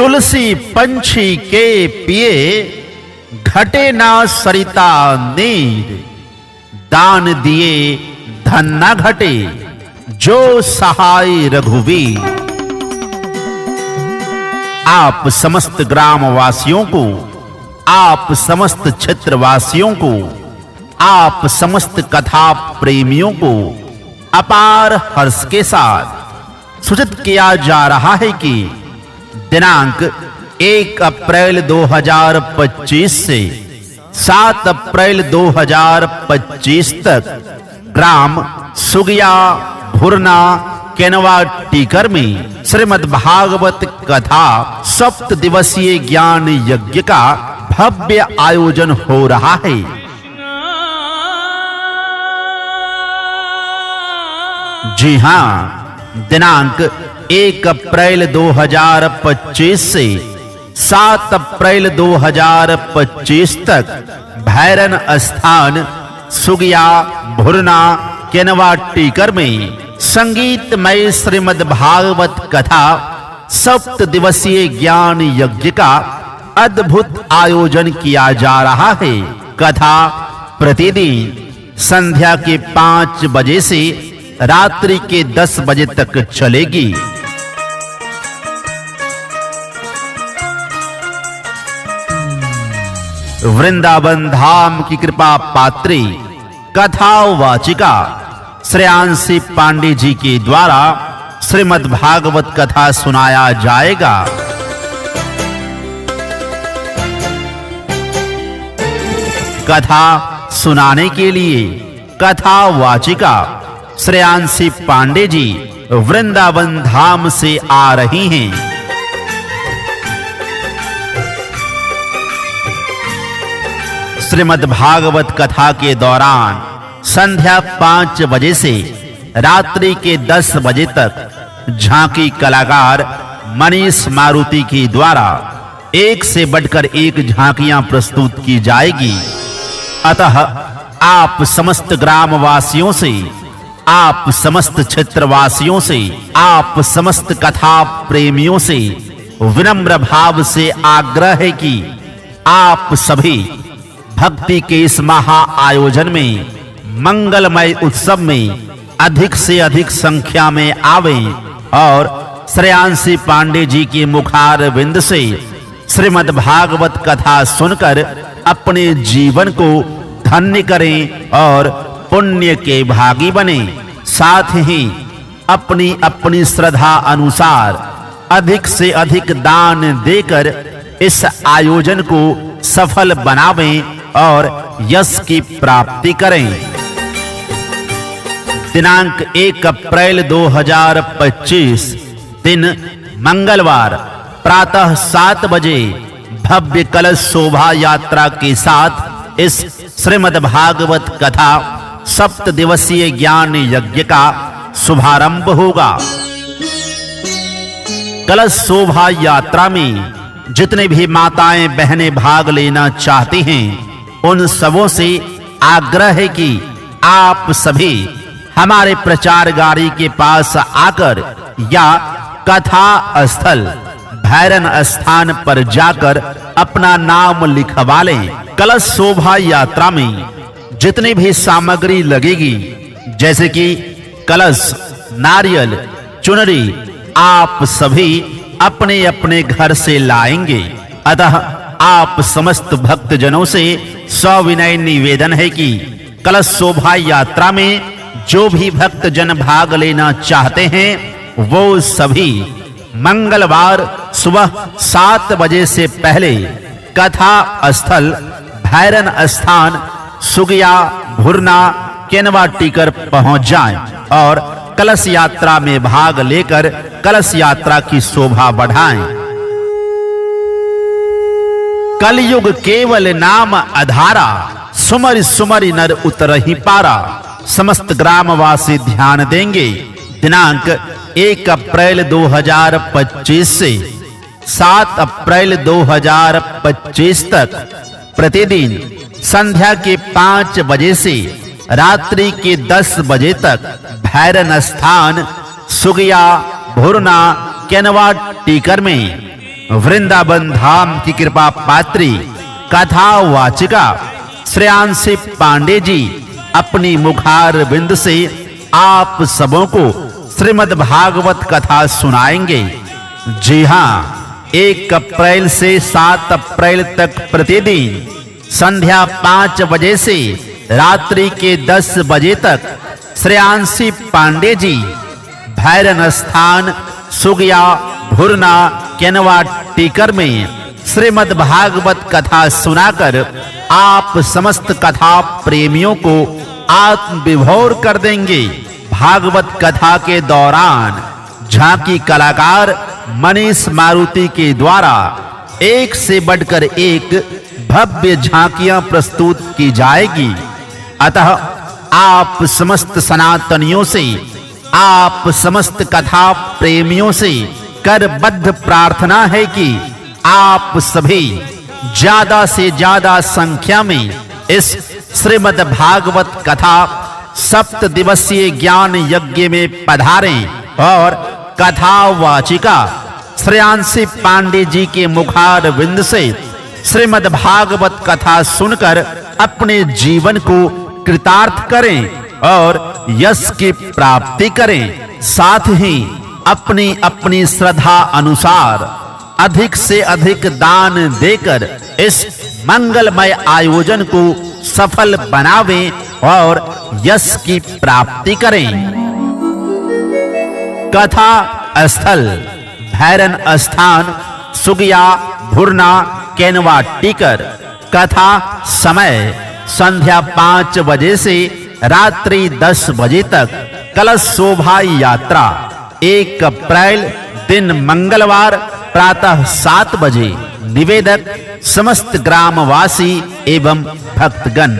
तुलसी पंछी के पिए, घटे ना सरिता नीर। दान दिए धन न घटे, जो सहाय रघुवीर। आप समस्त ग्रामवासियों को, आप समस्त क्षेत्रवासियों को, आप समस्त कथा प्रेमियों को अपार हर्ष के साथ सूचित किया जा रहा है कि दिनांक 1 अप्रैल 2025 से 7 अप्रैल 2025 तक ग्राम सुगिया भुरना केनवा टीकर में श्रीमद् भागवत कथा 7 दिवसीय ज्ञान यज्ञ का भव्य आयोजन हो रहा है। जी हां, दिनांक 1 अप्रैल 2025 से 7 अप्रैल 2025 तक भैरन स्थान सुगिया भुरना केनवा टीकर में संगीतमय श्रीमद् भागवत कथा 7 दिवसीय ज्ञान यज्ञ का अद्भुत आयोजन किया जा रहा है। कथा प्रतिदिन संध्या के 5 बजे से रात्रि के 10 बजे तक चलेगी। वृंदावन धाम की कृपा पात्री कथा वाचिका श्रेयांशी पांडे जी के द्वारा श्रीमद् भागवत कथा सुनाया जाएगा। कथा सुनाने के लिए कथा वाचिका श्रेयांशी पांडे जी वृंदावन धाम से आ रही हैं। श्रीमद् भागवत कथा के दौरान संध्या 5 बजे से रात्रि के 10 बजे तक झांकी कलाकार मनीष मारुति के द्वारा एक से बढ़कर एक झांकियां प्रस्तुत की जाएगी। अतः आप समस्त ग्रामवासियों से, आप समस्त क्षेत्रवासियों से, आप समस्त कथा प्रेमियों से विनम्र भाव से आग्रह है कि आप सभी भक्ति के इस महा आयोजन में, मंगलमय उत्सव में अधिक से अधिक संख्या में आवें और श्रेयांशी पांडे जी के मुखारविंद से श्रीमद् भागवत कथा सुनकर अपने जीवन को धन्य करें और पुण्य के भागी बने। साथ ही अपनी अपनी श्रद्धा अनुसार अधिक से अधिक दान देकर इस आयोजन को सफल बनावें और यश की प्राप्ति करें। दिनांक 1 अप्रैल 2025 दिन मंगलवार प्रातः 7 बजे भव्य कलश शोभा यात्रा के साथ इस श्रीमद् भागवत कथा 7 दिवसीय ज्ञान यज्ञ का शुभारंभ होगा। कलश शोभा यात्रा में जितने भी माताएं बहनें भाग लेना चाहती हैं, उन सबों से आग्रह है कि आप सभी हमारे प्रचार गाड़ी के पास आकर या कथा स्थल भैरन स्थान पर जाकर अपना नाम लिखवा लें। कलश शोभा यात्रा में जितनी भी सामग्री लगेगी, जैसे कि कलश, नारियल, चुनरी, आप सभी अपने अपने घर से लाएंगे। अतः आप समस्त भक्तजनों से सविनय निवेदन है कि कलश शोभा यात्रा में जो भी भक्तजन भाग लेना चाहते हैं, वो सभी मंगलवार सुबह 7 बजे से पहले कथा स्थल भैरन स्थान सुगिया भुरना केनवा टीकर पहुंच जाएं और कलश यात्रा में भाग लेकर कलश यात्रा की शोभा बढ़ाएं। कलयुग केवल नाम आधारा, सुमरि सुमरि नर उतरहि पारा। समस्त ग्रामवासी ध्यान देंगे। दिनांक 1 अप्रैल 2025 से 7 अप्रैल 2025 तक प्रतिदिन संध्या के 5 बजे से रात्रि के 10 बजे तक भैरन स्थान सुगिया भुरना केनवा टीकर में वृंदावन धाम की कृपा पात्री कथा वाचिका श्रेयांशी पांडे जी अपनी मुखार बिंद से आप सबों को श्रीमद् भागवत कथा सुनाएंगे। जी हां, 1 अप्रैल से 7 अप्रैल तक प्रतिदिन संध्या 5 बजे से रात्रि के 10 बजे तक श्रेयांशी पांडे जी भैरन स्थान सुगिया भुरना केनवा टीकर में श्रीमद् भागवत कथा सुनाकर आप समस्त कथा प्रेमियों को आत्म विभोर कर देंगे। भागवत कथा के दौरान झांकी कलाकार मनीष मारुति के द्वारा एक से बढ़कर एक भव्य झांकियां प्रस्तुत की जाएगी। अतः आप समस्त सनातनियों से, आप समस्त कथा प्रेमियों से करबद्ध प्रार्थना है कि आप सभी ज्यादा से ज्यादा संख्या में इस श्रीमद् भागवत कथा 7 दिवसीय ज्ञान यज्ञ में पधारें और कथा वाचिका श्रेयांशी पांडे जी के मुखार बिंद से श्रीमद् भागवत कथा सुनकर अपने जीवन को कृतार्थ करें और यश की प्राप्ति करें। साथ ही अपनी अपनी श्रद्धा अनुसार अधिक से अधिक दान देकर इस मंगलमय आयोजन को सफल बनावें और यश की प्राप्ति करें। कथा स्थल भैरन स्थान सुगिया भुरना केनवा टीकर। कथा समय संध्या 5 बजे से रात्रि 10 बजे तक। कलश शोभा यात्रा 1 अप्रैल दिन मंगलवार प्रातः 7 बजे। निवेदक समस्त ग्रामवासी एवं भक्तगण।